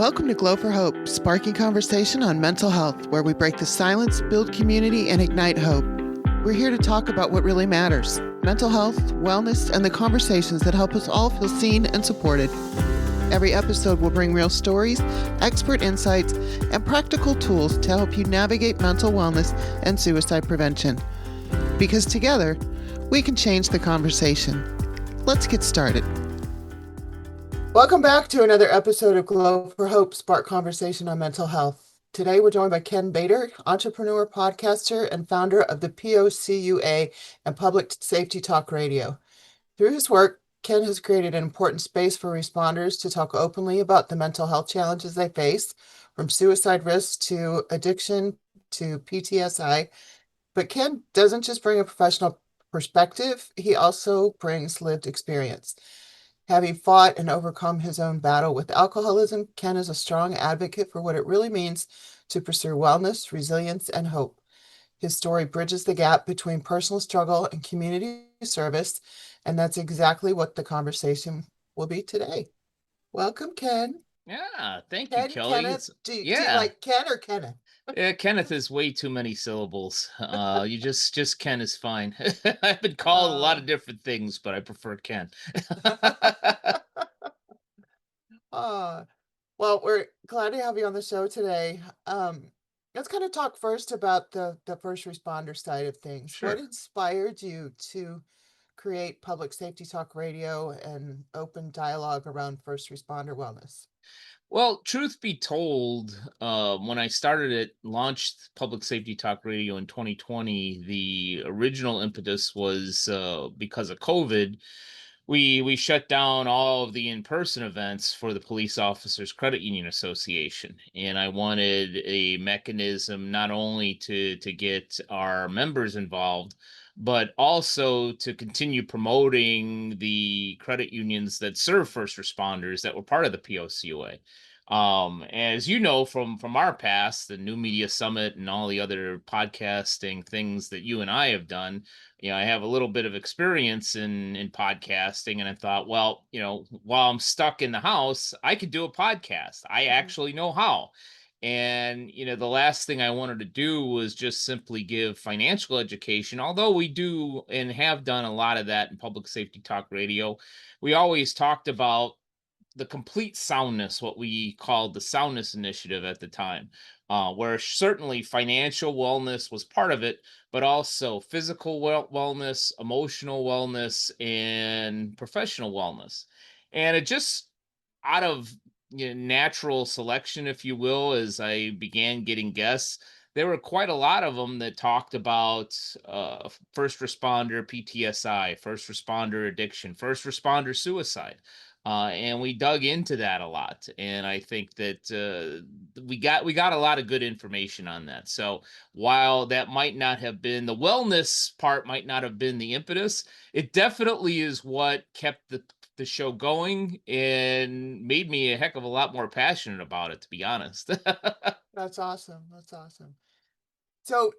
Welcome to Glow for Hope, sparking conversation on mental health, where we break the silence, build community, and ignite hope. We're here to talk about what really matters: mental health, wellness, and the conversations that help us all feel seen and supported. Every episode will bring real stories, expert insights, and practical tools to help you navigate mental wellness and suicide prevention. Because together, we can change the conversation. Let's get started. Welcome back to another episode of Glow for Hope, Spark Conversation on Mental Health. Today, we're joined by Ken Bator, entrepreneur, podcaster, and founder of the POCUA and Public Safety Talk Radio. Through his work, Ken has created an important space for responders to talk openly about the mental health challenges they face, from suicide risks to addiction to PTSI. But Ken doesn't just bring a professional perspective, he also brings lived experience. Having fought and overcome his own battle with alcoholism, Ken is a strong advocate for what it really means to pursue wellness, resilience, and hope. His story bridges the gap between personal struggle and community service, and that's exactly what the conversation will be today. Welcome, Ken. Yeah, thank you, Kelly. Kenneth. Do you Yeah, like Ken or Kenneth? yeah. Kenneth is way too many syllables. You just Ken is fine. I've been called a lot Uh, of different things, but I prefer Ken. uh, well, we're glad to have you on the show today. Let's kind of talk first about the first responder side of things. What Sure. inspired you to create Public Safety Talk Radio and open dialogue around first responder wellness? Well, truth be told, when I started it, launched Public Safety Talk Radio in 2020, the original impetus was because of COVID. We shut down all of the in-person events for the Police Officers Credit Union Association, and I wanted a mechanism not only to get our members involved, but also to continue promoting the credit unions that serve first responders that were part of the POCUA. As you know from our past, the New Media Summit and all the other podcasting things that you and I have done, I have a little bit of experience in podcasting, and I thought, well, while I'm stuck in the house, I could do a podcast. I Mhm. actually know how. And the last thing I wanted to do was just simply give financial education, although we do and have done a lot of that in Public Safety Talk Radio. We always talked about the complete soundness, what we called the soundness initiative at the time, where certainly financial wellness was part of it, but also physical wellness, emotional wellness, and professional wellness. And it just out of natural selection, if you will, as I began getting guests, there were quite a lot of them that talked about first responder PTSI, first responder addiction, first responder suicide. And we dug into that a lot, and I think that we got a lot of good information on that. So while that might not have been the wellness part, might not have been the impetus, it definitely is what kept the show going and made me a heck of a lot more passionate about it, to be honest. That's awesome. That's awesome. So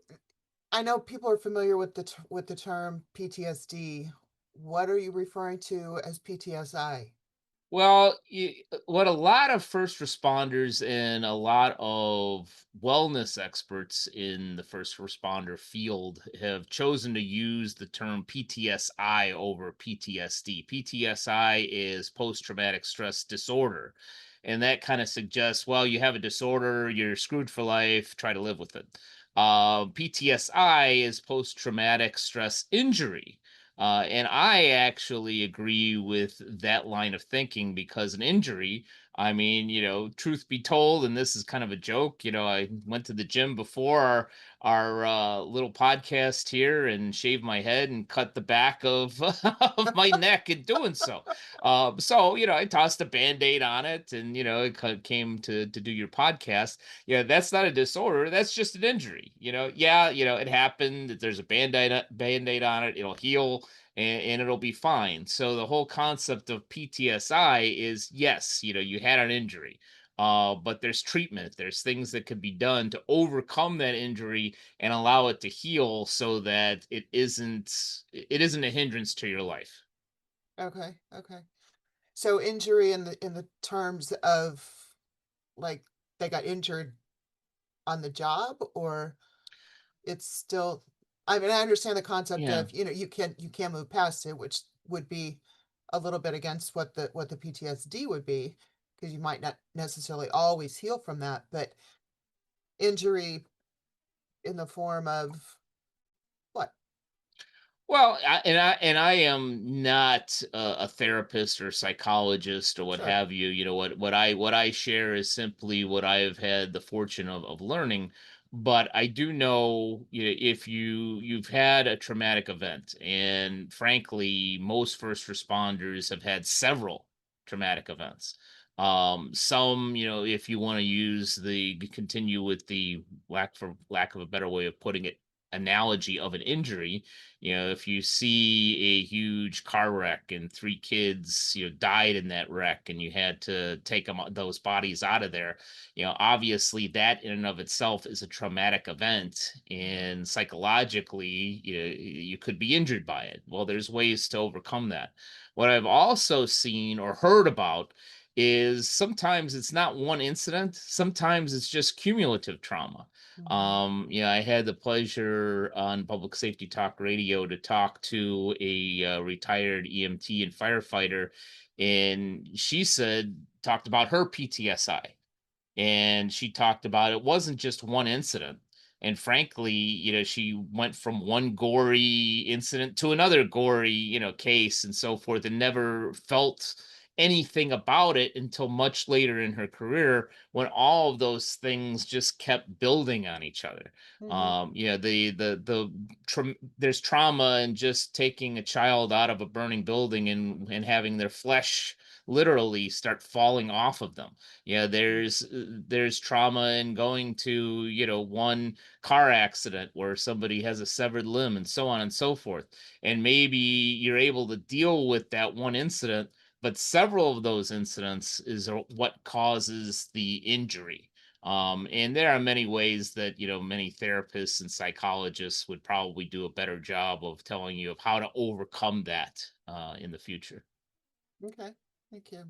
I know people are familiar with with the term PTSD. What are you referring to as PTSI? Well, what a lot of first responders and a lot of wellness experts in the first responder field have chosen to use the term PTSI over PTSD. PTSI is post traumatic stress disorder. And that kind of suggests, well, you have a disorder, you're screwed for life, try to live with it. PTSI is post traumatic stress injury, and I actually agree with that line of thinking because an injury, I mean, truth be told, and this is kind of a joke, I went to the gym before our little podcast here and shaved my head and cut the back of, of my neck in doing so. So, I tossed a band-aid on it and, it came to do your podcast. Yeah, that's not a disorder. That's just an injury. Yeah, it happened. There's a band-aid on it. It'll heal and it'll be fine. So the whole concept of PTSI is yes, you had an injury. But there's treatment. There's things that could be done to overcome that injury and allow it to heal so that it isn't a hindrance to your life. Okay, okay. So injury in the terms of like they got injured on the job, or it's still, I mean, I understand the concept Yeah. of, you can't move past it, which would be a little bit against what the PTSD would be, because you might not necessarily always heal from that, but injury in the form of what? Well, I am not a therapist or psychologist or what Sure. have you. You know what I share is simply what I have had the fortune of learning. But I do know, if you've had a traumatic event, and frankly, most first responders have had several traumatic events. Some, if you want to continue with the lack of a better way of putting it, analogy of an injury. If you see a huge car wreck and three kids, died in that wreck, and you had to take those bodies out of there, obviously that in and of itself is a traumatic event, and psychologically, you could be injured by it. Well, there's ways to overcome that. What I've also seen or heard about is sometimes it's not one incident, sometimes it's just cumulative trauma. Mm-hmm. I had the pleasure on Public Safety Talk Radio to talk to a retired EMT and firefighter, and she talked about her PTSI, and she talked about it wasn't just one incident. And frankly, she went from one gory incident to another gory, case and so forth, and never felt anything about it until much later in her career, when all of those things just kept building on each other. Mm-hmm. There's trauma in just taking a child out of a burning building and having their flesh literally start falling off of them. There's trauma in going to, one car accident where somebody has a severed limb and so on and so forth. And maybe you're able to deal with that one incident, but several of those incidents is what causes the injury. And there are many ways that, many therapists and psychologists would probably do a better job of telling you of how to overcome that in the future. Okay. Thank you.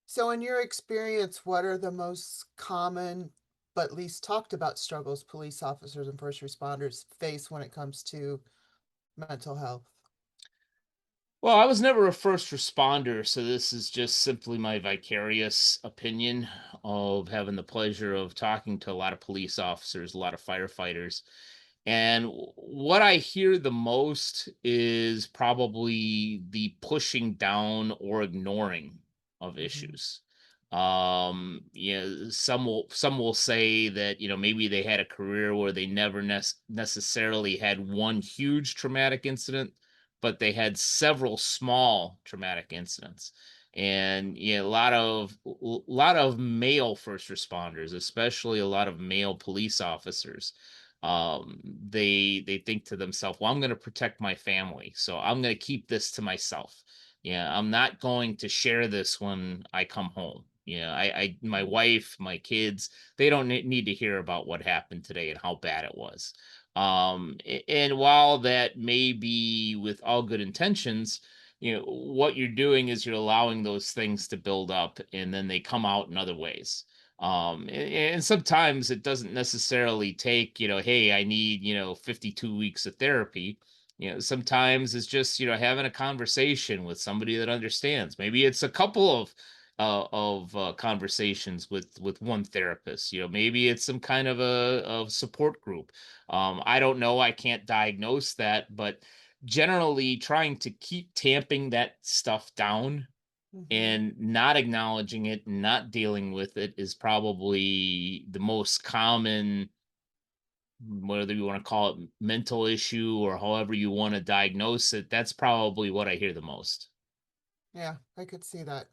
So, in your experience, what are the most common but least talked about struggles police officers and first responders face when it comes to mental health? Well, I was never a first responder, so this is just simply my vicarious opinion of having the pleasure of talking to a lot of police officers, a lot of firefighters. And what I hear the most is probably the pushing down or ignoring of Mm-hmm. issues. Some will say that, maybe they had a career where they never necessarily had one huge traumatic incident, but they had several small traumatic incidents. And a lot of male first responders, especially a lot of male police officers, they think to themselves, well, I'm going to protect my family, so I'm going to keep this to myself. Yeah, I'm not going to share this when I come home. My Mm-hmm. wife, my kids, they don't need to hear about what happened today and how bad it was. And while that may be with all good intentions, what you're doing is you're allowing those things to build up, and then they come out in other ways. And sometimes it doesn't necessarily take, hey, I need, 52 weeks of therapy. Sometimes it's just, having a conversation with somebody that understands. Maybe it's a couple of conversations with one therapist. Maybe it's some kind of a support group. I don't know. I can't diagnose that, but generally trying to keep tamping that stuff down Mm-hmm. and not acknowledging it, not dealing with it, is probably the most common, whether you want to call it mental issue or however you want to diagnose it. That's probably what I hear the most. Yeah, I could see that.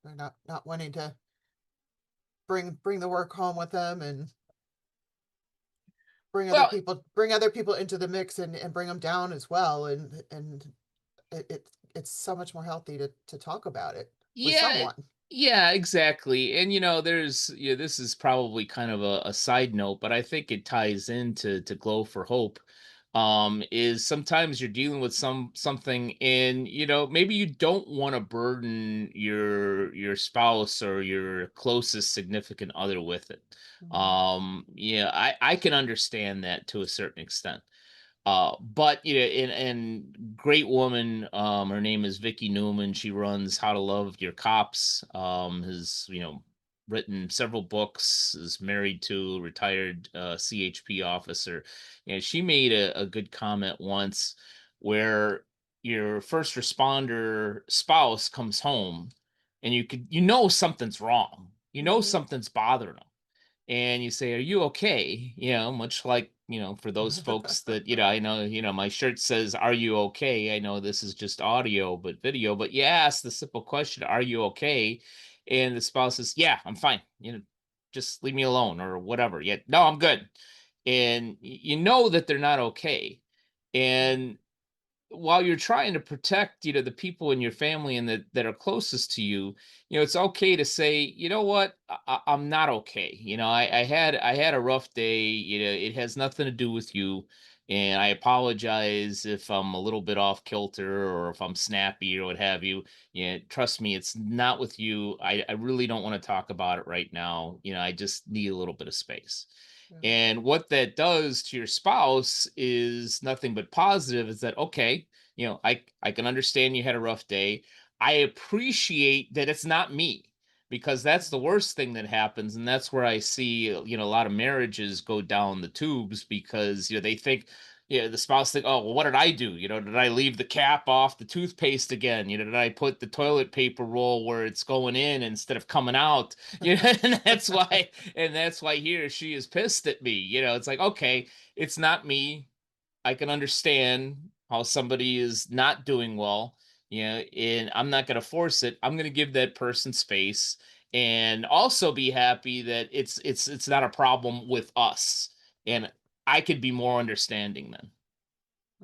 They're not wanting to bring the work home with them, and Well, bring other people into the mix, and bring them down as well, and it's so much more healthy to talk about it with yeah, someone. yeah, exactly. And this is probably kind of a side note, but I think it ties into to Glow for Hope. is sometimes you're dealing with something, and maybe you don't want to burden your spouse or your closest significant other with it. Mhm. Yeah, I can understand that to a certain extent. But and great woman, her name is Vicky Newman. She runs How to Love Your Cops. Has written several books. Is married to a retired CHP officer. She made a good comment once where your first responder spouse comes home, and something's wrong. Mhm. Something's bothering them, and you say, "Are you okay?" Much like, for those folks that, I know, my shirt says, "Are you okay?" I know this is just audio, but video, but you ask the simple question, "Are you okay?" And the spouse says, "Yeah, I'm fine. Just leave me alone," or whatever. Yeah, "No, I'm good." And you know that they're not okay. And while you're trying to protect, the people in your family and that are closest to you, it's okay to say, "You know what, I'm not okay. I had a rough day. It has nothing to do with you, and I apologize if I'm a little bit off kilter or if I'm snappy or what have you. Yeah, trust me, it's not with you. I really don't want to talk about it right now. I just need a little bit of space." Yeah. And what that does to your spouse is nothing but positive. Is that okay? I can understand you had a rough day. I appreciate that it's not me, because that's the worst thing that happens, and that's where I see a lot of marriages go down the tubes, because they think, the spouse think, "Oh, well, what did I do? Did I leave the cap off the toothpaste again? Did I put the toilet paper roll where it's going in instead of coming out?" And that's why he or she is pissed at me. It's like, okay, it's not me. I can understand how somebody is not doing well, and I'm not going to force it. I'm going to give that person space, and also be happy that it's not a problem with us, and I could be more understanding then.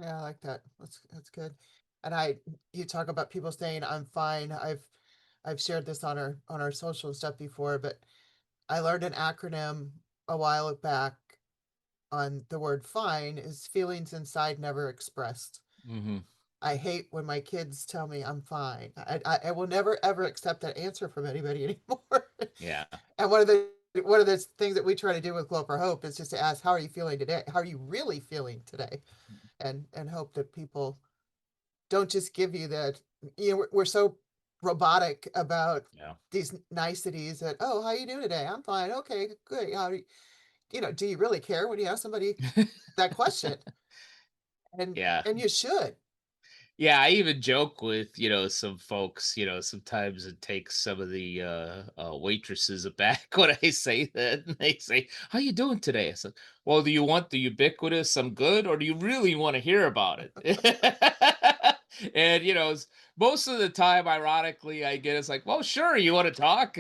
Yeah, I like that. That's good. And you talk about people saying I'm fine. I've shared this on our social stuff before, but I learned an acronym a while back on the word fine is feelings inside never expressed. Hmm. I hate when my kids tell me I'm fine. I will never ever accept that answer from anybody anymore. Yeah. And one of the things that we try to do with Glow for Hope is just to ask, how are you feeling today? How are you really feeling today? And hope that people don't just give you that. We're so robotic about Yeah. these niceties that, oh, how you doing today? I'm fine. Okay, good. Do you really care when you ask somebody that question? And Yeah. and you should. Yeah, I even joke with, some folks, sometimes it takes some of the waitresses aback when I say that. And they say, "How you doing today?" I said, "Well, do you want the ubiquitous I'm good, or do you really want to hear about it?" And most of the time, ironically, I get it's like, "Well, sure, you want to talk."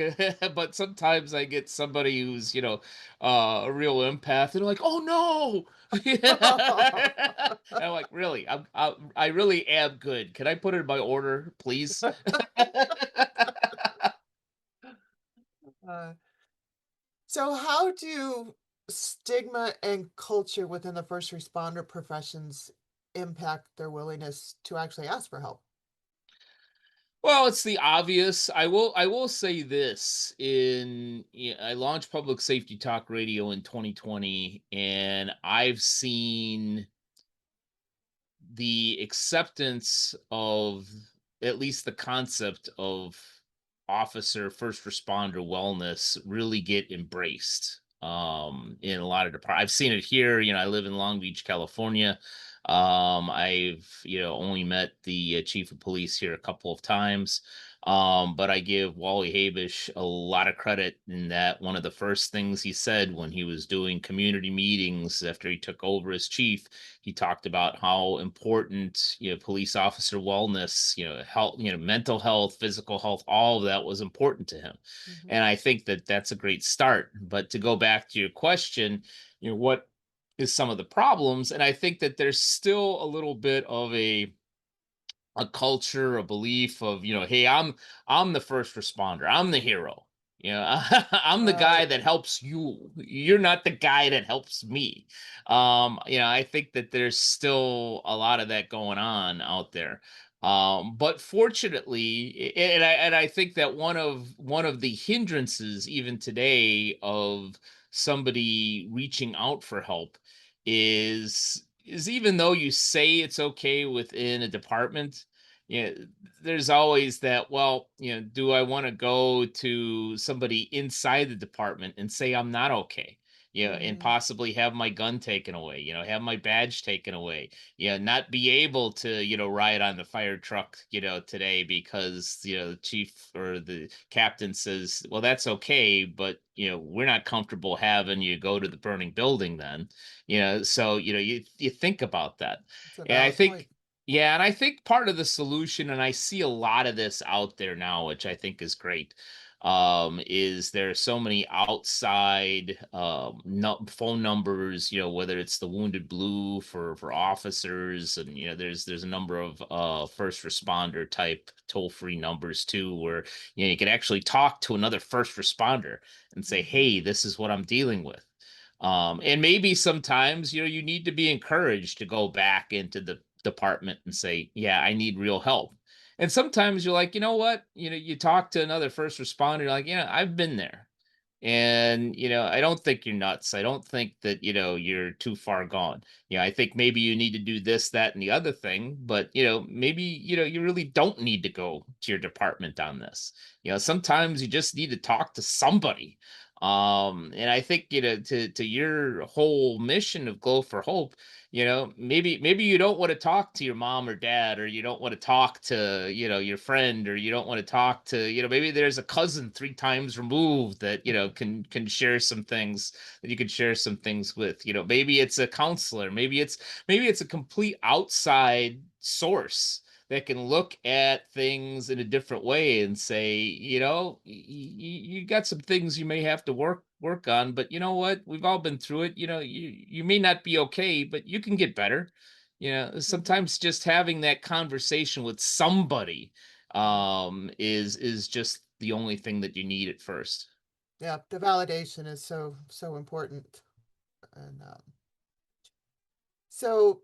But sometimes I get somebody who's, a real empath, and they're like, "Oh no." And I'm like, "Really? I really am good. Can I put in my order, please?" Uh, so how do stigma and culture within the first responder professions impact their willingness to actually ask for help? Well, it's the obvious. I will say this. I launched Public Safety Talk Radio in 2020, and I've seen the acceptance of at least the concept of officer first responder wellness really get embraced in a lot of departments. I've seen it here. I live in Long Beach, California. I've only met the chief of police here a couple of times. But I give Wally Habish a lot of credit in that one of the first things he said when he was doing community meetings after he took over as chief, he talked about how important, police officer wellness, health, mental health, physical health, all of that was important to him. Mhm. And I think that that's a great start. But to go back to your question, what is some of the problems? And I think that there's still a little bit of a culture, a belief of, hey, I'm the first responder, I'm the hero. You know, I'm the guy Right. that helps you. You're not the guy that helps me. I think that there's still a lot of that going on out there. But fortunately, and I think that one of the hindrances even today of somebody reaching out for help is even though you say it's okay within a department, yeah, there's always that, well, do I want to go to somebody inside the department and say I'm not okay? And Hmm. possibly have my gun taken away, have my badge taken away, not be able to, ride on the fire truck, today because, the chief or the captain says, well, that's okay, but, we're not comfortable having you go to the burning building then, so, you think about that. It's a And I valid point. think yeah, and I think part of the solution, and I see a lot of this out there now, which I think is great, is there are so many outside phone numbers, whether it's the Wounded Blue for officers, and there's a number of first responder type toll free numbers too, where you can actually talk to another first responder and say, Hmm. hey, this is what I'm dealing with. And maybe sometimes, you need to be encouraged to go back into the department and say, yeah, I need real help. And sometimes you're like, you know what? You talk to another first responder, you're like, yeah, I've been there. And, I don't think you're nuts. I don't think that, you're too far gone. I think maybe you need to do this, that, and the other thing, but, maybe, you really don't need to go to your department on this. Sometimes you just need to talk to somebody. And I think, to your whole mission of Glow for Hope, maybe you don't want to talk to your mom or dad, or you don't want to talk to, your friend, or you don't want to talk to, maybe there's a cousin 3 times removed that, can share some things that you could share some things with. Maybe it's a counselor, maybe it's a complete outside source that can look at things in a different way and say, you got some things you may have to work on, but you know what? We've all been through it. You may not be okay, but you can get better. Hmm. Sometimes just having that conversation with somebody is just the only thing that you need at first. Yeah, the validation is so important. And so,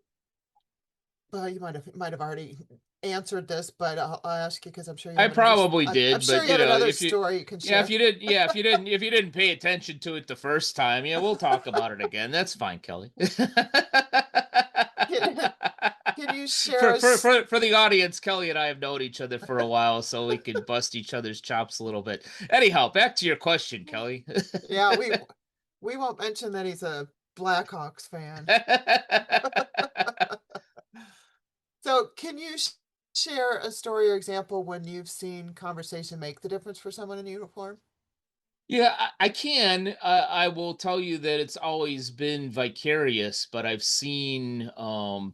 well, you might have already answered this, but I'll ask you because I'm sure you I have another. probably I'm did, sure but you have another if you story you can yeah, if share. you didn't yeah, if you didn't pay attention to it the first time, yeah, we'll talk about it again. That's fine, Kelly. Can, can you share for, for us? for for the audience, Kelly and I have known each other for a while, so we could bust each other's chops a little bit. Anyhow, back to your question, Kelly. Yeah, we won't mention that he's a Blackhawks fan. So, can you share a story or example when you've seen conversation make the difference for someone in uniform? Yeah, I can. I will tell you that it's always been vicarious, but I've seen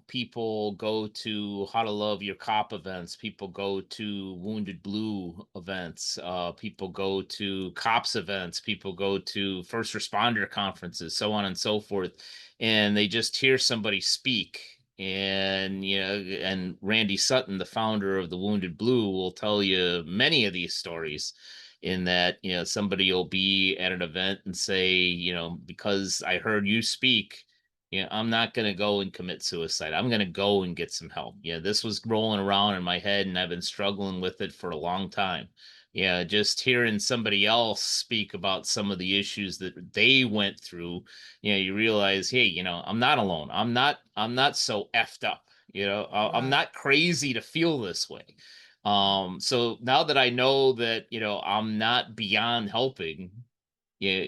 people go to How to Love Your Cop events, people go to Wounded Blue events, people go to cops events, people go to first responder conferences, so on and so forth, and they just hear somebody speak. And and Randy Sutton, the founder of the Wounded Blue, will tell you many of these stories, in that somebody will be at an event and say, because I heard you speak, I'm not going to go and commit suicide. I'm going to go and get some help. This was rolling around in my head and I've been struggling with it for a long time. Just hearing somebody else speak about some of the issues that they went through, you realize, hey, I'm not alone. I'm not so effed up. I'm Right. not crazy to feel this way. So now that I know that, I'm not beyond helping, yeah,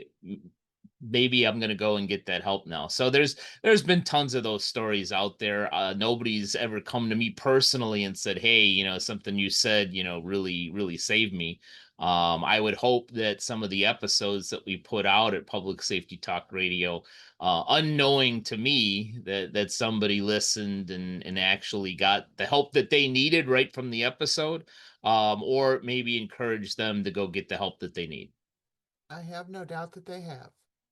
maybe I'm gonna go and get that help now. So there's been tons of those stories out there. Nobody's ever come to me personally and said, "Hey, something you said, really, really saved me." I would hope that some of the episodes that we put out at Public Safety Talk Radio, unknowing to me, that somebody listened and actually got the help that they needed right from the episode, or maybe encourage them to go get the help that they need. I have no doubt that they have.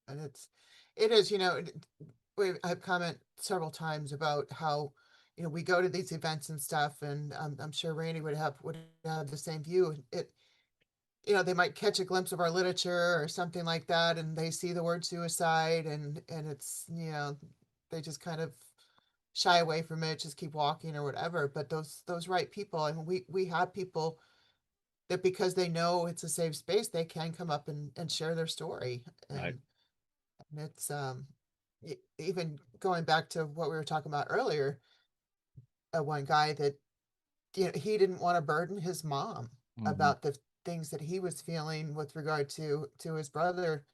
And it is, I've commented several times about how, we go to these events and stuff, and I'm sure Randy would have the same view. they might catch a glimpse of our literature or something like that, and they see the word suicide, and it's, they just kind of shy away from it, just keep walking or whatever. But those right people, and we have people that, because they know it's a safe space, they can come up and share their story. Right. And it's even going back to what we were talking about earlier, one guy that, he didn't want to burden his mom Hmm. about the things that he was feeling with regard to his brother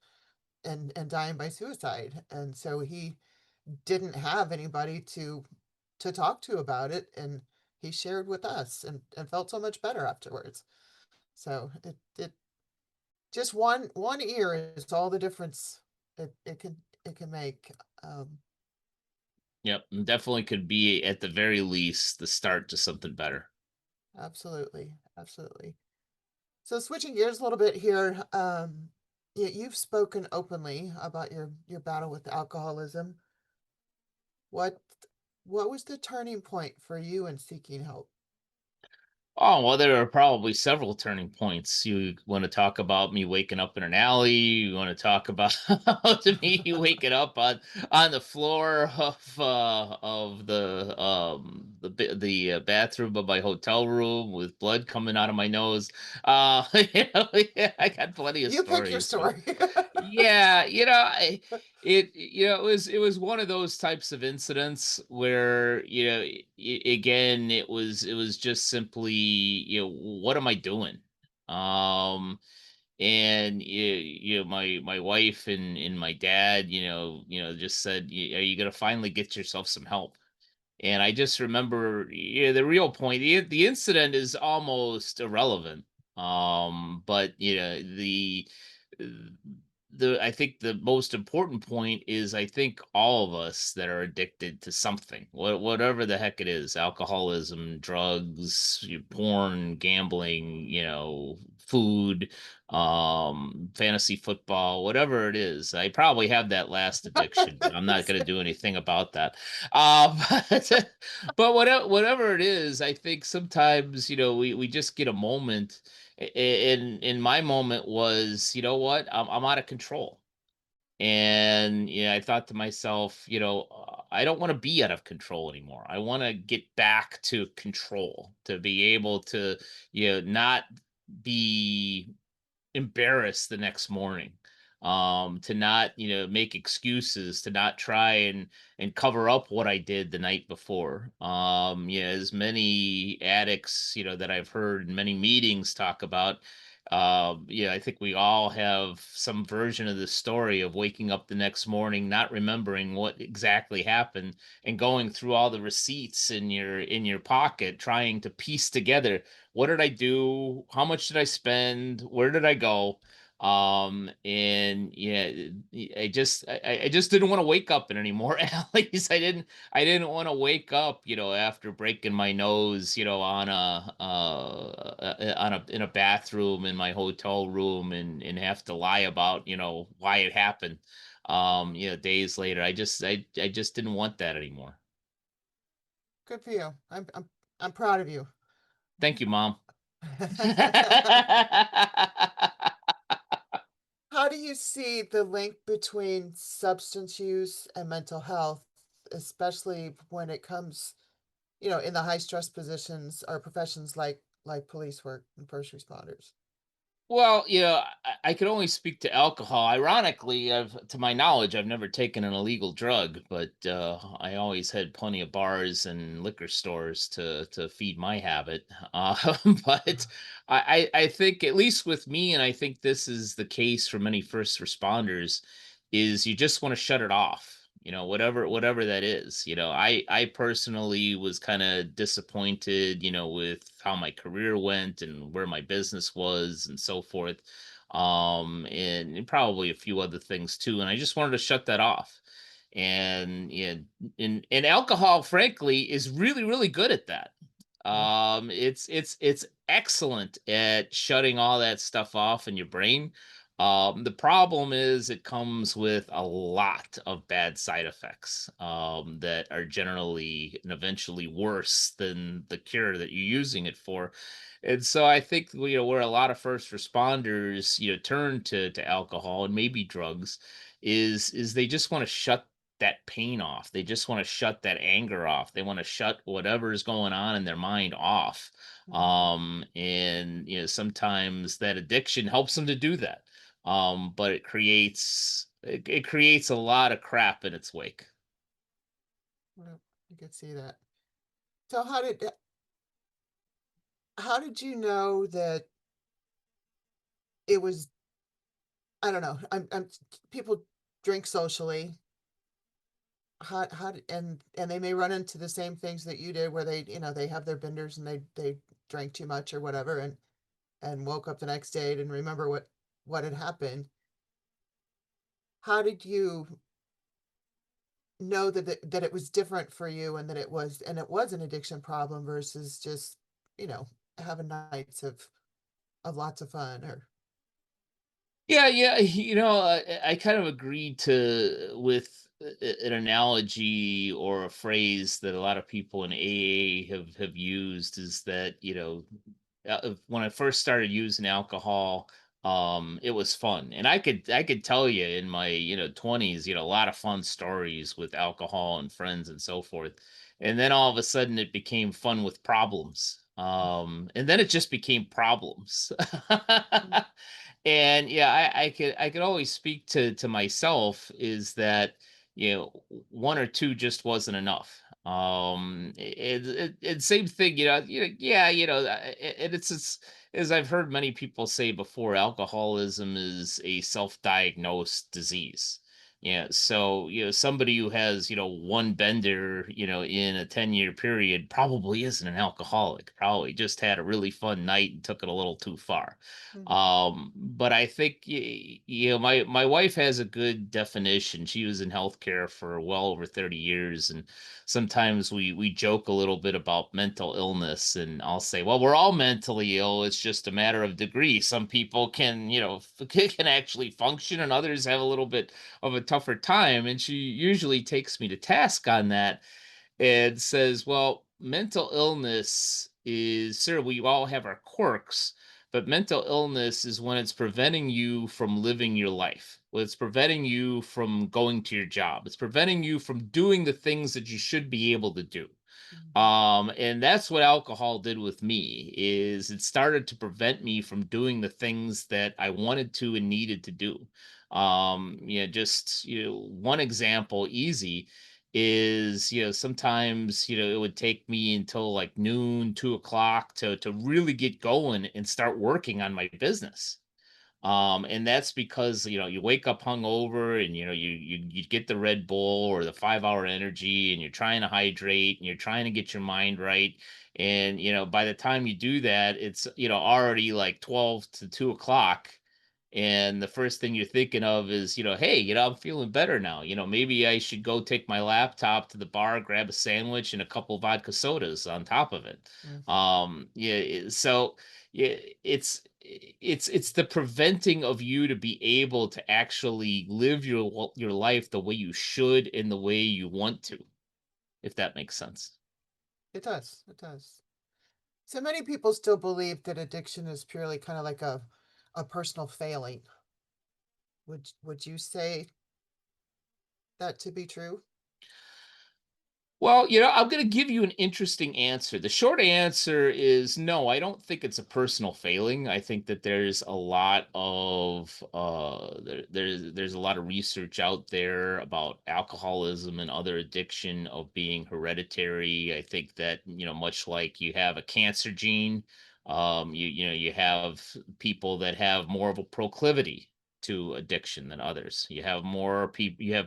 and dying by suicide, and so he didn't have anybody to talk to about it, and he shared with us and felt so much better afterwards. So it just one ear is all the difference it can make. um Yep, and definitely could be at the very least the start to something better. Absolutely, absolutely. So switching gears a little bit here, you've spoken openly about your battle with alcoholism. What what was the turning point for you in seeking help? Oh, well, there are probably several turning points. You want to talk about me waking up in an alley? You want to talk about to me waking up on the floor of the bathroom of my hotel room with blood coming out of my nose? Yeah, I got plenty of You pick your stories, but story. yeah, it was one of those types of incidents where, again, it was just simply, what am I doing? Um and my wife and my dad, just said, Are you gonna finally get yourself some help?" And I just remember, the real point, the incident is almost irrelevant. But I think the most important point is, I think all of us that are addicted to something, whatever the heck it is, alcoholism, drugs, porn, gambling, food, fantasy football, whatever it is. I probably have that last addiction, but I'm not going to do anything about that. But, but whatever it is, I think sometimes, we just get a moment. In my moment was, what, I'm out of control. And I thought to myself, I don't want to be out of control anymore. I want to get back to control, to be able to, not be embarrassed the next morning, to not, make excuses, to not try and cover up what I did the night before. As many addicts, that I've heard in many meetings talk about, I think we all have some version of the story of waking up the next morning not remembering what exactly happened, and going through all the receipts in your pocket, trying to piece together, what did I do? How much did I spend? Where did I go? And yeah, I just didn't want to wake up in any more alleys. I didn't want to wake up, after breaking my nose, in a bathroom in my hotel room, and have to lie about, why it happened. Days later. I just didn't want that anymore. Good for you. I'm proud of you. Thank you, Mom. How do you see the link between substance use and mental health, especially when it comes, in the high stress positions or professions like police work and first responders? Well, I could only speak to alcohol. Ironically, to my knowledge, I've never taken an illegal drug, but I always had plenty of bars and liquor stores to feed my habit. But I think, at least with me, and I think this is the case for many first responders, is you just want to shut it off. Whatever that is. I personally was kind of disappointed, with how my career went and where my business was and so forth. And probably a few other things too. And I just wanted to shut that off. And and alcohol, frankly, is really, really good at that. Mm. It's excellent at shutting all that stuff off in your brain. The problem is it comes with a lot of bad side effects that are generally and eventually worse than the cure that you're using it for. And so I think where a lot of first responders turn to alcohol and maybe drugs is they just want to shut that pain off. They just want to shut that anger off. They want to shut whatever is going on in their mind off. Mhm. And sometimes that addiction helps them to do that, but it creates a lot of crap in its wake. Well, you could see that. So how did you know that it was, I don't know, people drink socially. How did, and they may run into the same things that you did where they, they have their benders and they drank too much or whatever and woke up the next day and remember what had happened. How did you know that it was different for you and that it was an addiction problem versus just, you know, having nights of lots of fun or Yeah, yeah. I kind of agreed to with an analogy or a phrase that a lot of people in AA have used is that when I first started using alcohol, it was fun, and I could tell you in my 20s, a lot of fun stories with alcohol and friends and so forth, and then all of a sudden it became fun with problems, and then it just became problems. mm, And yeah, I could always speak to myself is that one or two just wasn't enough. It same thing, yeah, it's as I've heard many people say before, alcoholism is a self-diagnosed disease. Yeah, so somebody who has one bender in a 10-year period probably isn't an alcoholic. Probably just had a really fun night and took it a little too far. mhm, But I think my wife has a good definition. She was in healthcare for well over 30 years, and sometimes we joke a little bit about mental illness, and I'll say, well, we're all mentally ill. It's just a matter of degree. Some people can can actually function, and others have a little bit of a tougher time. And she usually takes me to task on that and says, well, mental illness is sure we all have our quirks, but mental illness is when it's preventing you from living your life. When it's preventing you from going to your job. It's preventing you from doing the things that you should be able to do. mhm, And that's what alcohol did with me is it started to prevent me from doing the things that I wanted to and needed to do. Just one example, easy, is sometimes it would take me until like noon, 2 o'clock to really get going and start working on my business. And that's because you wake up hungover and you get the Red Bull or the 5 hour energy and you're trying to hydrate and you're trying to get your mind right. And by the time you do that, it's already like 12 to 2 o'clock. And the first thing you're thinking of is, hey, I'm feeling better now. Maybe I should go take my laptop to the bar, grab a sandwich and a couple vodka sodas on top of it. mm. Yeah, so yeah, it's the preventing of you to be able to actually live your life the way you should and the way you want to, if that makes sense. It does. It does. So many people still believe that addiction is purely kind of like a personal failing. Would you say that to be true? Well, I'm going to give you an interesting answer. The short answer is no, I don't think it's a personal failing. I think that there's a lot of there's a lot of research out there about alcoholism and other addiction of being hereditary. I think that, much like you have a cancer gene, you have people that have more of a proclivity to addiction than others. You have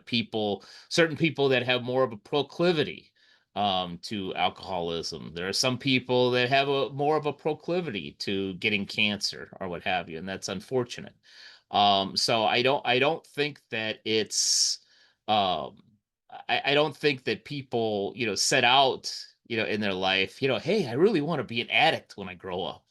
people certain people that have more of a proclivity to alcoholism. There are some people that have a more of a proclivity to getting cancer or what have you, and that's unfortunate. So I don't think that it's um, I don't think that people set out in their life hey, I really want to be an addict when I grow up.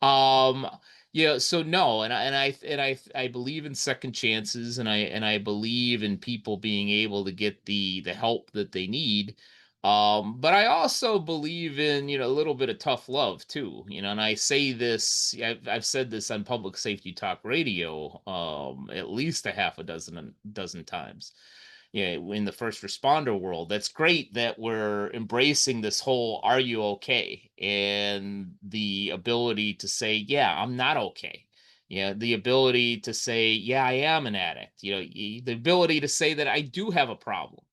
um Yeah, so no, and I believe in second chances, and I believe in people being able to get the help that they need. But I also believe in, a little bit of tough love too, and I say this, I've said this on public safety talk radio, at least a half a dozen times. Yeah, in the first responder world, that's great that we're embracing this whole "Are you okay?" and the ability to say, "Yeah, I'm not okay." Yeah, the ability to say, "Yeah, I am an addict." The ability to say that I do have a problem.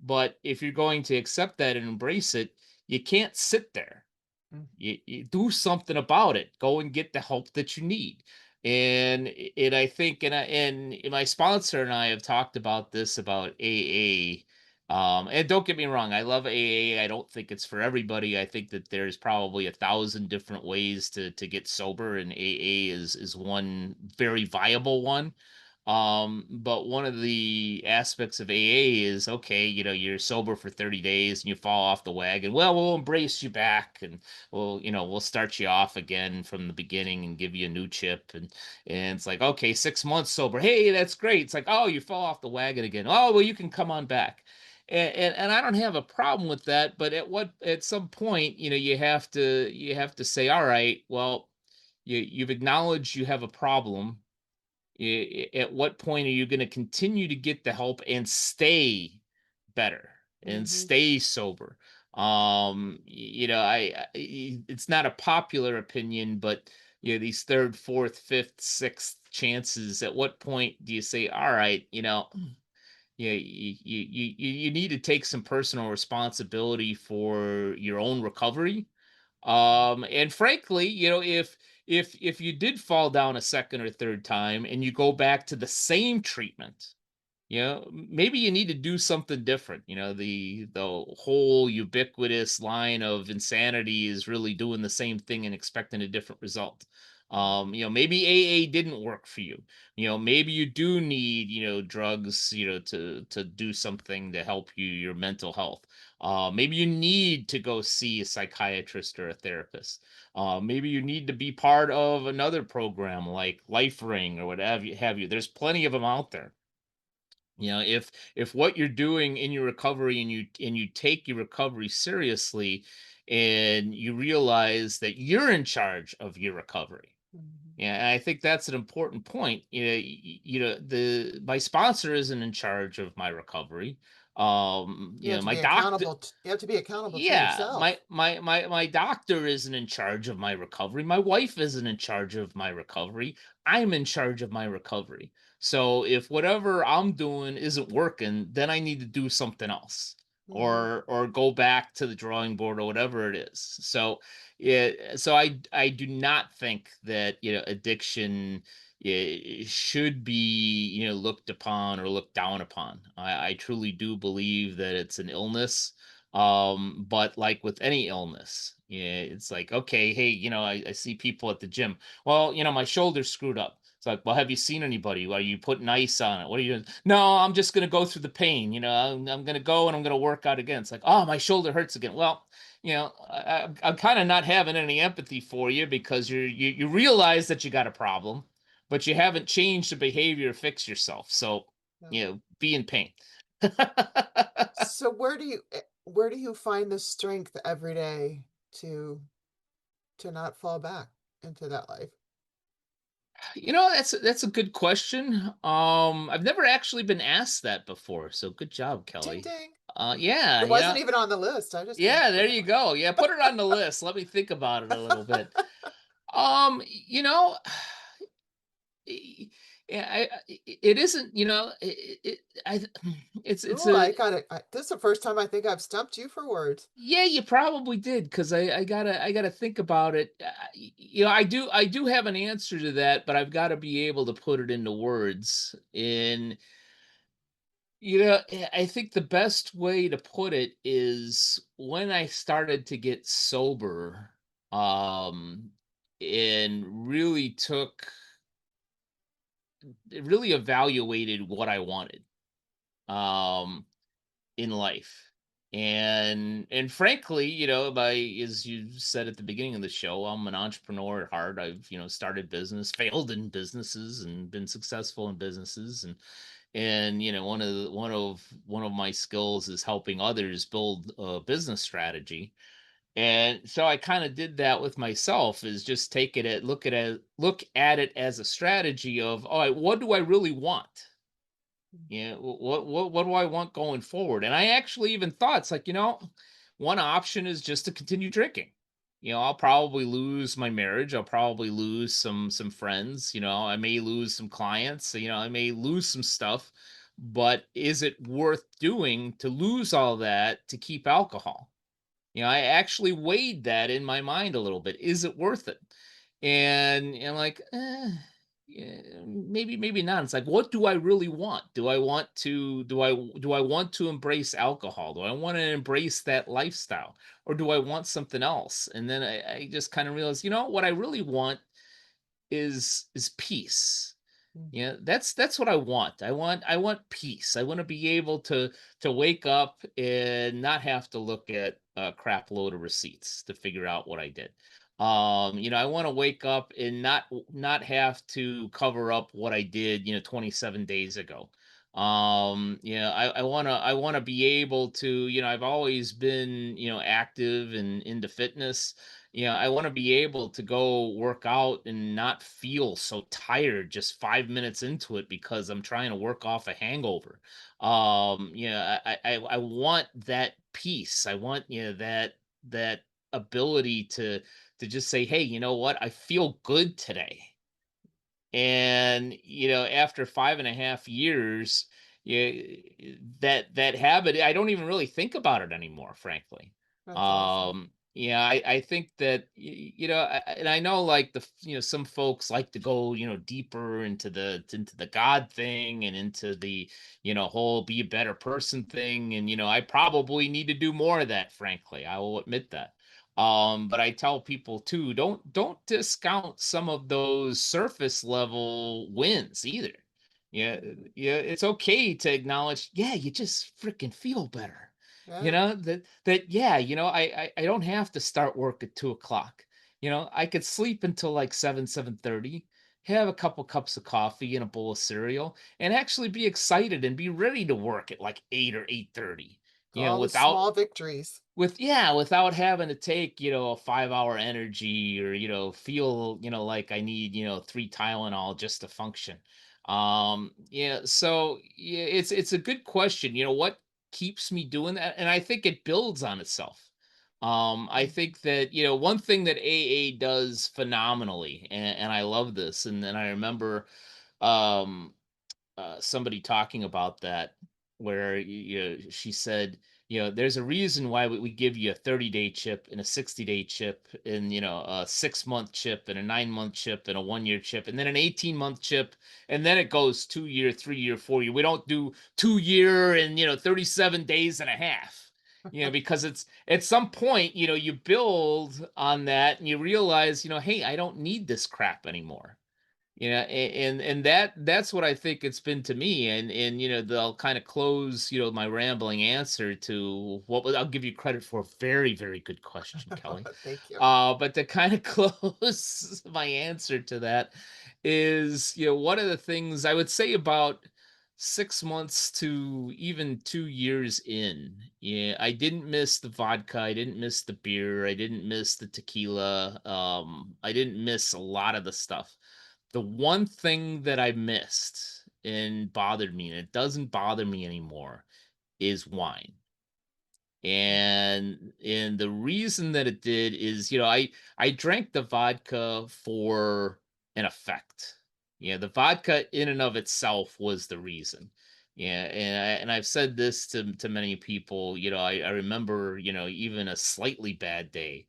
But if you're going to accept that and embrace it, you can't sit there. Mm. You do something about it. Go and get the help that you need. And I think, and my sponsor and I have talked about this, about AA. And don't get me wrong, I love AA. I don't think it's for everybody. I think that there's probably 1,000 different ways to get sober, and AA is one very viable one. But one of the aspects of AA is, okay, you're sober for 30 days and you fall off the wagon. Well, we'll embrace you back, and we'll start you off again from the beginning and give you a new chip. And it's like, okay, 6 months sober. Hey, that's great. It's like, oh, you fall off the wagon again. Oh, well, you can come on back. And I don't have a problem with that, but at some point, you have to say, all right, well, you've acknowledged you have a problem. At what point are you going to continue to get the help and stay better and Mm-hmm. stay sober? It's not a popular opinion, but these third, fourth, fifth, sixth chances, at what point do you say, all right, you need to take some personal responsibility for your own recovery. And frankly, if you did fall down a second or third time and you go back to the same treatment, maybe you need to do something different. The whole ubiquitous line of insanity is really doing the same thing and expecting a different result. Maybe AA didn't work for you. Maybe you do need, drugs, to do something to help your mental health. Maybe you need to go see a psychiatrist or a therapist. Maybe you need to be part of another program like Life Ring or whatever have you. There's plenty of them out there. If what you're doing in your recovery, and you take your recovery seriously, and you realize that you're in charge of your recovery. Mm-hmm. Yeah, and I think that's an important point. The my sponsor isn't in charge of my recovery. You have to My be doctor, accountable. You have to be accountable to yeah, yourself. my doctor isn't in charge of my recovery. My wife isn't in charge of my recovery. I'm in charge of my recovery. So if whatever I'm doing isn't working, then I need to do something else, Mm-hmm. or go back to the drawing board, or whatever it is. So I do not think that, addiction, should be, looked upon or looked down upon. I truly do believe that it's an illness. But like with any illness, yeah, it's like, okay, hey, I see people at the gym. Well, my shoulder's screwed up. It's like, well, have you seen anybody? Are you putting ice on it? What are you doing? No, I'm just gonna go through the pain. I'm gonna go and I'm gonna work out again. It's like, oh, my shoulder hurts again. Well, I'm kind of not having any empathy for you, because you realize that you got a problem, but you haven't changed the behavior to fix yourself. So, Yeah. be in pain. So where do you find the strength every day to not fall back into that life? That's a good question. I've never actually been asked that before, so good job, Ding Kelly. ding. Yeah, It wasn't even on the list. I just came yeah, up there with that you one. go. Yeah, put it on the list. Let me think about it a little bit. You know, yeah, it isn't, I, it's Ooh, a, I got it. This is the first time I think I've stumped you for words. yeah, you probably did, because I gotta think about it. I do have an answer to that, but I've got to be able to put it into words. And I think the best way to put it is, when I started to get sober, um, and really evaluated what I wanted, um, in life. And frankly, as you said at the beginning of the show, I'm an entrepreneur at heart. I've, started business, failed in businesses, and been successful in businesses. And one of my skills is helping others build a business strategy. And so I kind of did that with myself, is just look at it as a strategy of, all right, what do I really want? Yeah, what do I want going forward? And I actually even thought, it's like, one option is just to continue drinking. I'll probably lose my marriage. I'll probably lose some friends. I may lose some clients. I may lose some stuff. But is it worth doing to lose all that to keep alcohol? I actually weighed that in my mind a little bit. Is it worth it? And like, yeah, maybe not. It's like, what do I really want? Do I want to embrace alcohol? Do I want to embrace that lifestyle, or do I want something else? And then I just kind of realized, what I really want is peace. Mm. Yeah, that's what I want. I want peace. I want to be able to wake up and not have to look at a crap load of receipts to figure out what I did. I want to wake up and not have to cover up what I did, 27 days ago. I want to be able to, I've always been, active and into fitness. I want to be able to go work out and not feel so tired just 5 minutes into it because I'm trying to work off a hangover. I want that peace. I want, that ability to just say, hey, you know what? I feel good today. And after 5.5 years, that habit, I don't even really think about it anymore, frankly. That's awesome. Yeah, I think that, and I know, like, some folks like to go, deeper into the God thing, and into the, whole be a better person thing. And I probably need to do more of that, frankly. I will admit that. But I tell people too, don't discount some of those surface level wins either. Yeah, yeah, it's okay to acknowledge, yeah, you just freaking feel better. Yeah. Yeah, I don't have to start work at 2 o'clock. I could sleep until like 7:30, have a couple cups of coffee and a bowl of cereal, and actually be excited and be ready to work at like 8 or 8:30. All the Without small victories. without having to take, a 5 hour energy, or, feel, like I need, 3 Tylenol just to function. Yeah, so yeah, it's a good question. What keeps me doing that? And I think it builds on itself. I Mm. think that, one thing that AA does phenomenally, and I love this, and then I remember um somebody talking about that, where she said, there's a reason why we give you a 30-day chip and a 60-day chip, and a 6-month chip and a 9-month chip and a 1-year chip, and then an 18-month chip, and then it goes 2-year, 3-year, 4-year. We don't do 2-year and 37 days and a half. Because it's at some point, you build on that and you realize, hey, I don't need this crap anymore. And that's what I think it's been to me. And they'll kind of close, my rambling answer to I'll give you credit for a very, very good question, Kelly. Thank you. But to kind of close my answer to that is, one of the things I would say about 6 months to even 2 years in, yeah, I didn't miss the vodka, I didn't miss the beer, I didn't miss the tequila, I didn't miss a lot of the stuff. The one thing that I missed and bothered me, and it doesn't bother me anymore, is wine. Mm. And the reason that it did is, I drank the vodka for an effect. Yeah, the vodka in and of itself was the reason. Yeah, and I've said this to many people. I remember, even a slightly bad day,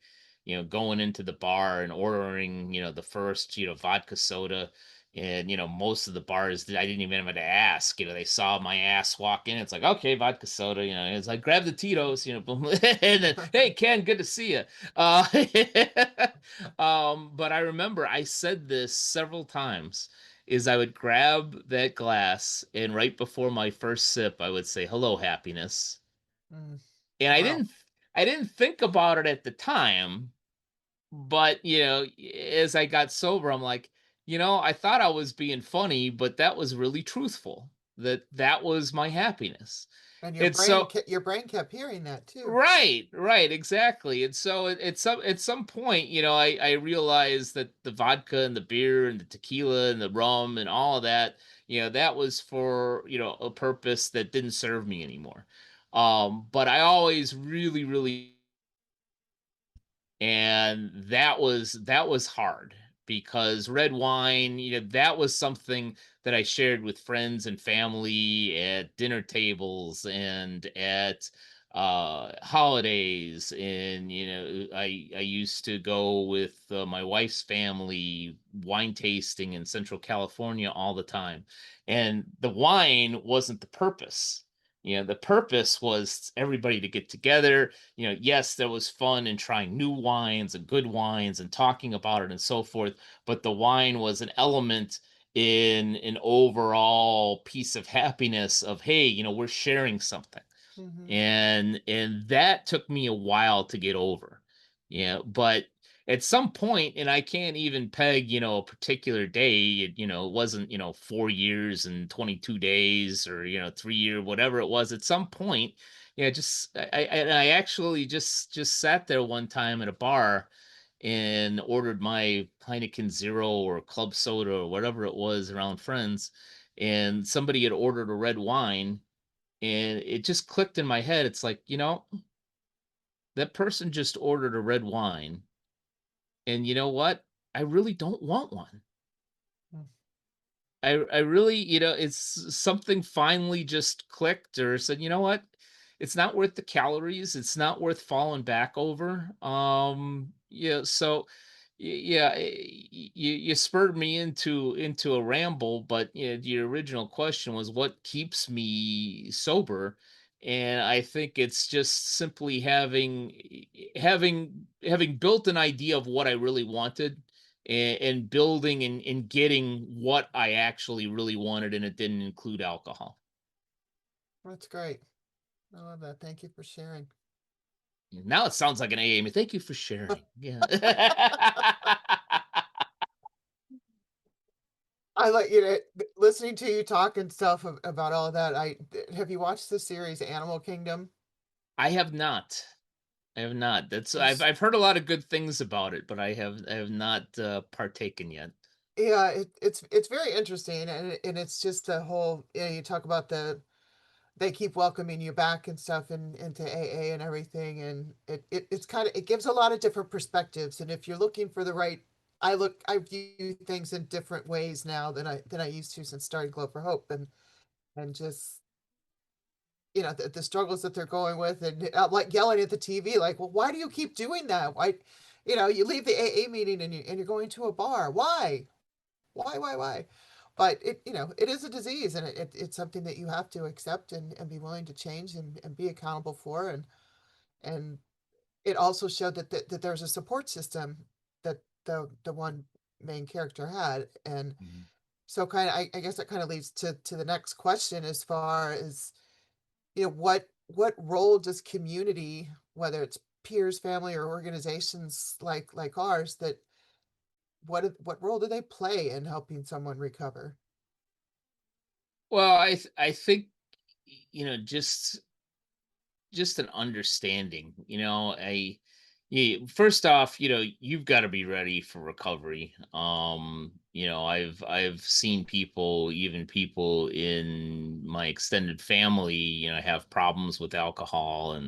going into the bar and ordering, the first, vodka soda. And most of the bars, I didn't even have to ask. They saw my ass walk in. It's like, okay, vodka soda. It's like, grab the Tito's. Boom, and then, hey, Ken, good to see you. Uh, but I remember I said this several times. Is I would grab that glass, and right before my first sip, I would say, "Hello, happiness." Mm. And Wow. I didn't think about it at the time, but, as I got sober, I'm like, I thought I was being funny, but that was really truthful. That was my happiness. And And so your brain kept hearing that too. right, right, exactly. And so at some point, I realized that the vodka and the beer and the tequila and the rum and all of that, that was for, a purpose that didn't serve me anymore. But I always really, really, and that was hard because red wine, that was something that I shared with friends and family at dinner tables and at holidays. And I used to go with my wife's family wine tasting in Central California all the time, and the wine wasn't the purpose. The purpose was everybody to get together. Yes, there was fun in trying new wines and good wines and talking about it and so forth, but the wine was an element in an overall piece of happiness of, hey, we're sharing something. Hmm. And that took me a while to get over. But at some point, and I can't even peg, a particular day, it wasn't, 4 years and 22 days or, 3 year, whatever it was. At some point, just I actually just sat there one time at a bar and ordered my Heineken Zero or club soda or whatever it was around friends, and somebody had ordered a red wine, and it just clicked in my head. It's like, that person just ordered a red wine, and you know what? I really don't want one. I really, it's something finally just clicked or said, you know what? It's not worth the calories. It's not worth falling back over. Yeah, so yeah, you spurred me into a ramble, but your original question was what keeps me sober, and I think it's just simply having built an idea of what I really wanted, and building and getting what I actually really wanted, and it didn't include alcohol. That's great. I love that. Thank you for sharing. Now it sounds like an AA. Thank you for sharing. Yeah. I like listening to you talk and stuff about all of that. Have you watched the series Animal Kingdom? I have not. I have not. That's It's I've heard a lot of good things about it, but I have not partaken yet. Yeah, it's very interesting, and it's just the whole. You talk about they keep welcoming you back and stuff into AA and everything, and it's kind of it gives a lot of different perspectives. And if you're looking for the right, I view things in different ways now than I used to since starting Glow for Hope, and just the struggles that they're going with, and like yelling at the TV, like, well, why do you keep doing that? Why, you leave the AA meeting and you're going to a bar. Why? But it is a disease, and it's something that you have to accept and be willing to change and be accountable for. And it also showed that there's a support system that the one main character had. And Mhm. so kind of, I guess that kind of leads to the next question as far as, what role does community, whether it's peers, family, or organizations like ours, that what role do they play in helping someone recover? Well, I think just an understanding. First off, you've got to be ready for recovery. I've seen people, even people in my extended family, have problems with alcohol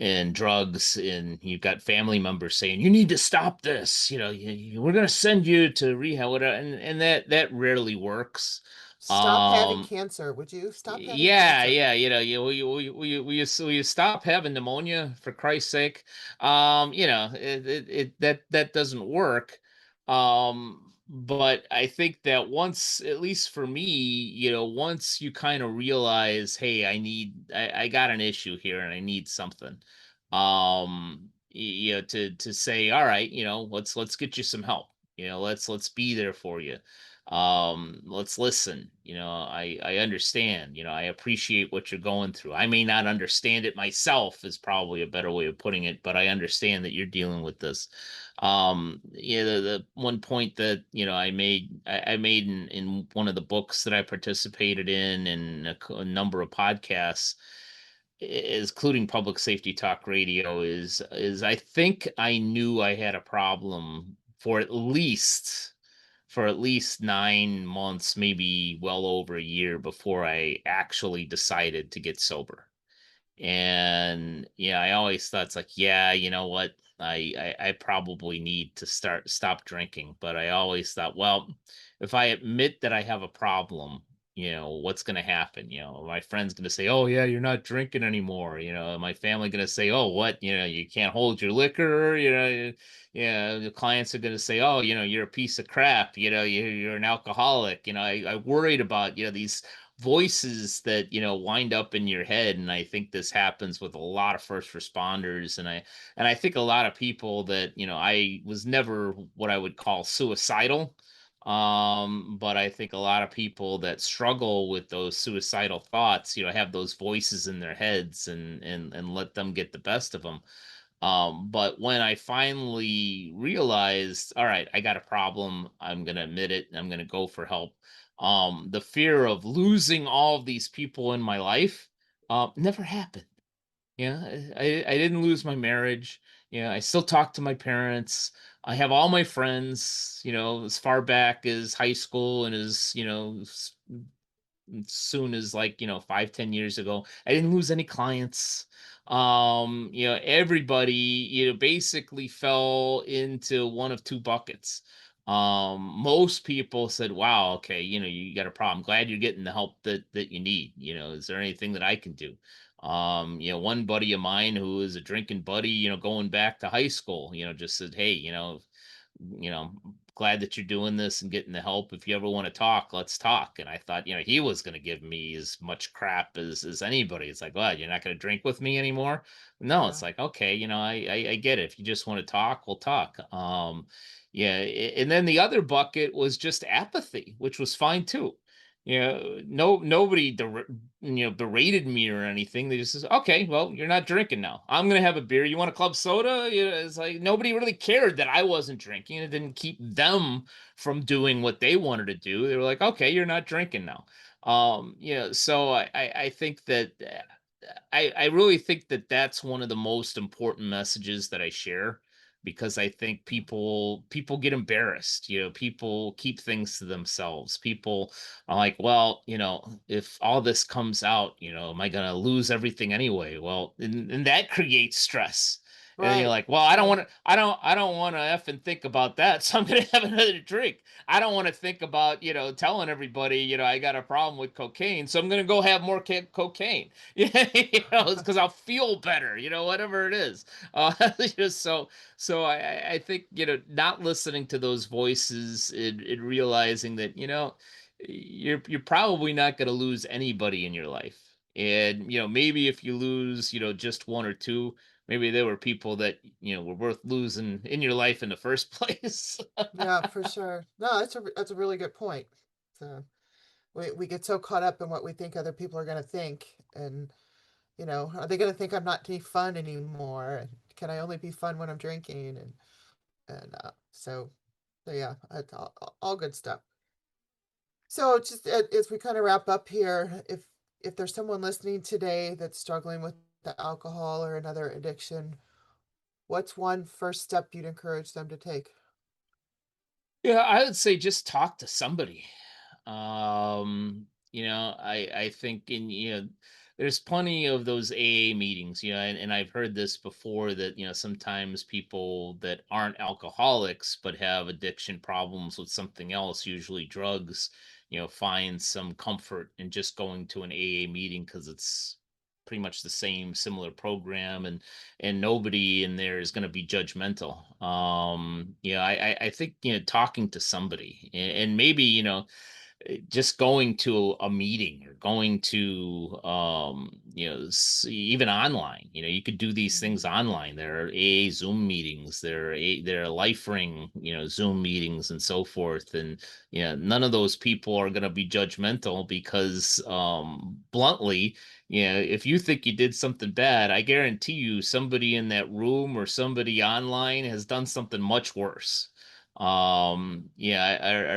and drugs, and you've got family members saying you need to stop this. We're going to send you to rehab, whatever, and that rarely works. Stop having um cancer. Would you stop having yeah, cancer? yeah, will you stop having pneumonia for Christ's sake? That doesn't work. But I think that once, at least for me, once you kind of realize, hey, I got an issue here and I need something, to say, all right, let's get you some help. let's be there for you. Let's listen. I understand. I appreciate what you're going through. I may not understand it myself is probably a better way of putting it, but I understand that you're dealing with this. The one point that I made in one of the books that I participated in and a number of podcasts is including public safety talk radio is I think I knew I had a problem for at least 9 months, maybe well over a year before I actually decided to get sober. And yeah, I always thought it's like, yeah, you know what? I probably need to stop drinking. But I always thought, well, if I admit that I have a problem, what's gonna happen? My friend's gonna say, oh yeah, you're not drinking anymore. My family gonna say, oh, what? You can't hold your liquor, yeah, the clients are gonna say, oh, you're a piece of crap, you're an alcoholic. I worried about, these voices that wind up in your head, and I think this happens with a lot of first responders, and I think a lot of people that I was never what I would call suicidal, but I think a lot of people that struggle with those suicidal thoughts have those voices in their heads, and let them get the best of them. But when I finally realized, all right, I got a problem, I'm going to admit it, and I'm going to go for help. The fear of losing all of these people in my life never happened. Yeah, I didn't lose my marriage. Yeah, I still talk to my parents. I have all my friends, as far back as high school and as, soon as, like, 5-10 years ago. I didn't lose any clients. Everybody basically fell into one of two buckets. Most people said, wow, okay, you got a problem, glad you're getting the help that you need. Is there anything that I can do? One buddy of mine who is a drinking buddy, going back to high school, just said, hey, glad that you're doing this and getting the help. If you ever want to talk, let's talk. And I thought, he was going to give me as much crap as anybody. It's like, well, you're not going to drink with me anymore. No, it's Yeah. like, okay, I get it. If you just want to talk, we'll talk. Yeah. And then the other bucket was just apathy, which was fine too. Nobody berated me or anything. They just says, okay, well, you're not drinking now. I'm gonna have a beer. You want a club soda? It's like nobody really cared that I wasn't drinking. It didn't keep them from doing what they wanted to do. They were like, okay, you're not drinking now. So I think that I really think that that's one of the most important messages that I share, because I think people get embarrassed. People keep things to themselves. People are like, well, if all this comes out, am I gonna lose everything anyway? Well, and that creates stress. And then you're Right. like, well, I don't Right. want to, I don't want to F and think about that. So I'm gonna have another drink. I don't want to think about, telling everybody, I got a problem with cocaine. So I'm gonna go have more cocaine. Yeah, it's because I'll feel better, whatever it is. So I think, not listening to those voices, and realizing that, you're probably not going to lose anybody in your life. And, maybe if you lose, just one or two, maybe there were people that, were worth losing in your life in the first place. Yeah, for sure. No, that's a really good point. So we get so caught up in what we think other people are going to think, and are they going to think I'm not any fun anymore? And can I only be fun when I'm drinking? And yeah, it's all good stuff. So just as we kind of wrap up here, if there's someone listening today that's struggling with the alcohol or another addiction, what's one first step you'd encourage them to take? Yeah, I would say just talk to somebody. I think there's plenty of those AA meetings, and I've heard this before that, sometimes people that aren't alcoholics but have addiction problems with something else, usually drugs, find some comfort in just going to an AA meeting because it's pretty much the same similar program, and nobody in there is going to be judgmental. I think, talking to somebody, and maybe, just going to a meeting or going to even online, you could do these things online. There are AA Zoom meetings, there are life ring Zoom meetings and so forth, and none of those people are going to be judgmental because bluntly, if you think you did something bad, I guarantee you somebody in that room or somebody online has done something much worse. I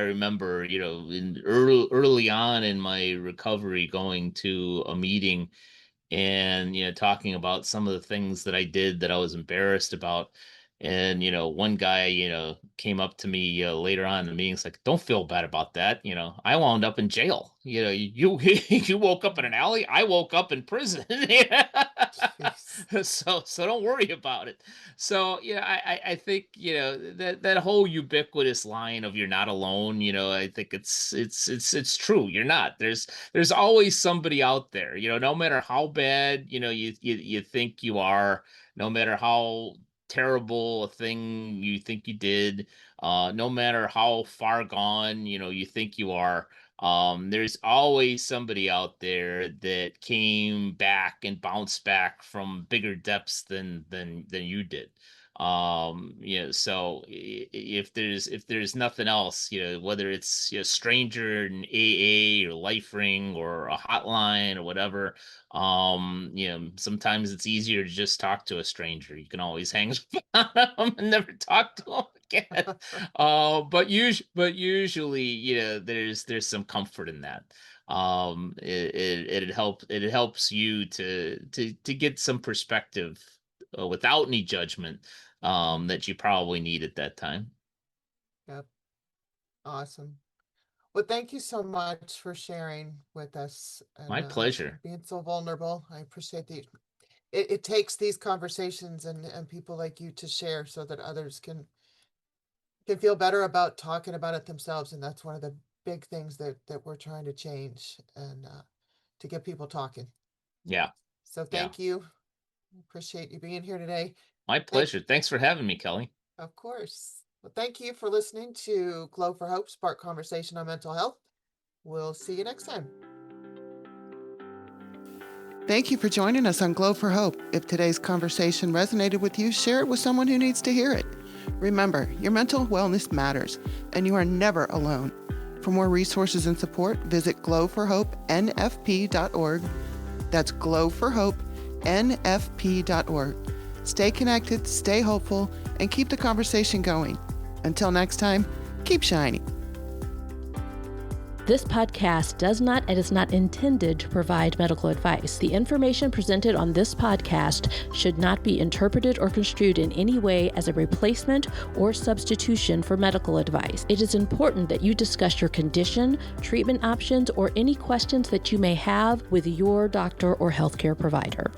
remember, in early on in my recovery, going to a meeting and talking about some of the things that I did that I was embarrassed about. And one guy came up to me later on in the meeting. It's like, don't feel bad about that. I wound up in jail. You you woke up in an alley, I woke up in prison. Jeez. So don't worry about it. So I think that whole ubiquitous line of "you're not alone," I think it's true. You're not. There's always somebody out there, no matter how bad, you think you are, no matter how terrible a thing you think you did, no matter how far gone, you think you are, there's always somebody out there that came back and bounced back from bigger depths than you did. So if there's nothing else, whether it's stranger in AA or life ring or a hotline or whatever, sometimes it's easier to just talk to a stranger. You can always hang up on them and never talk to them again. But usually, there's some comfort in that. It helps you to get some perspective without any judgment, that you probably need at that time. Yep. Awesome. Well, thank you so much for sharing with us My and pleasure. being so vulnerable. I appreciate it takes these conversations and people like you to share so that others can feel better about talking about it themselves. And that's one of the big things that we're trying to change and to get people talking. Yeah. So thank you. Appreciate you being here today. My pleasure. Thanks for having me, Kelly. Of course. Well, thank you for listening to Glow for Hope, Spark Conversation on Mental Health. We'll see you next time. Thank you for joining us on Glow for Hope. If today's conversation resonated with you, share it with someone who needs to hear it. Remember, your mental wellness matters, and you are never alone. For more resources and support, visit glowforhopenfp.org. That's glowforhopenfp.org. Stay connected, stay hopeful, and keep the conversation going. Until next time, keep shining. This podcast does not and is not intended to provide medical advice. The information presented on this podcast should not be interpreted or construed in any way as a replacement or substitution for medical advice. It is important that you discuss your condition, treatment options, or any questions that you may have with your doctor or healthcare provider.